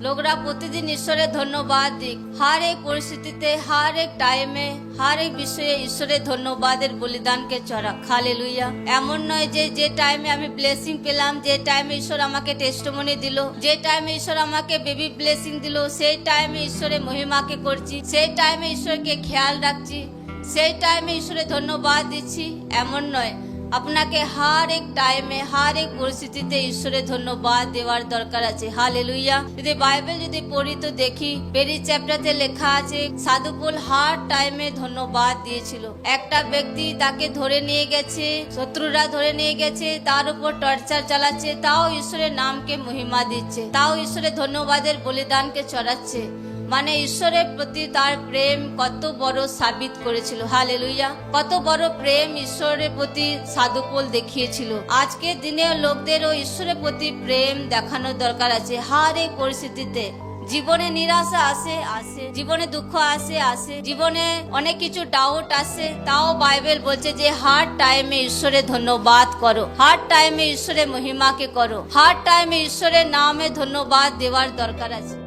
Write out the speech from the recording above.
লোকরা প্রতিদিন ঈশ্বরের ধন্যবাদ দিক, হর এক পরিস্থিতিতে, হর এক টাইমে, হর এক বিষয়ে ঈশ্বরের ধন্যবাদের বলিদানকে চড়াক। হালেলুয়া। এমন নয় যে টাইমে আমি ব্লেসিং পেলাম, যে টাইমে ঈশ্বর আমাকে টেস্টিমনি দিল, যে টাইমে ঈশ্বর আমাকে বেবি ব্লেসিং দিল, সেই টাইমে ঈশ্বরের মহিমাকে করছি, সেই টাইমে ঈশ্বরকে খেয়াল রাখছি, সেই টাইমে ঈশ্বরের ধন্যবাদ দিচ্ছি, এমন নয়। আপনাকে হর এক টাইমে, হর এক পরিস্থিতিতে ঈশ্বরের ধন্যবাদ দেওয়ার দরকার আছে। হালেলুয়া। যদি বাইবেল যদি পড়ি তো দেখি পেরি চ্যাপ্টারে লেখা আছে সাধু পৌল হর টাইমে ধন্যবাদ দিয়েছিল। একটা ব্যক্তি তাকে ধরে নিয়ে গেছে, শত্রুরা ধরে নিয়ে গেছে, তার উপর টর্চার চালাচ্ছে, তাও ঈশ্বরের নামকে মহিমা দিচ্ছে, তাও ঈশ্বরের ধন্যবাদের বলিদানকে চড়াচ্ছে। মানে ঈশ্বরের প্রতি তার প্রেম কত বড় সাবিত করেছিল। হালেলুয়া। কত বড় প্রেম ঈশ্বরের প্রতি সাধু পৌল দেখিয়েছিল। আজকের দিনে লোকদেরও ঈশ্বরের প্রতি প্রেম দেখানোর দরকার আছে। হর এক পরিস্থিতিতে জীবনে নিরাশা আসে, জীবনে দুঃখ আসে, জীবনে অনেক কিছু ডাউট আসে, তাও বাইবেল বলছে যে হর টাইমে ঈশ্বরের ধন্যবাদ করো, হর টাইমে ঈশ্বরের মহিমাকে করো, হর টাইমে ঈশ্বরের নামে ধন্যবাদ দেওয়ার দরকার আছে।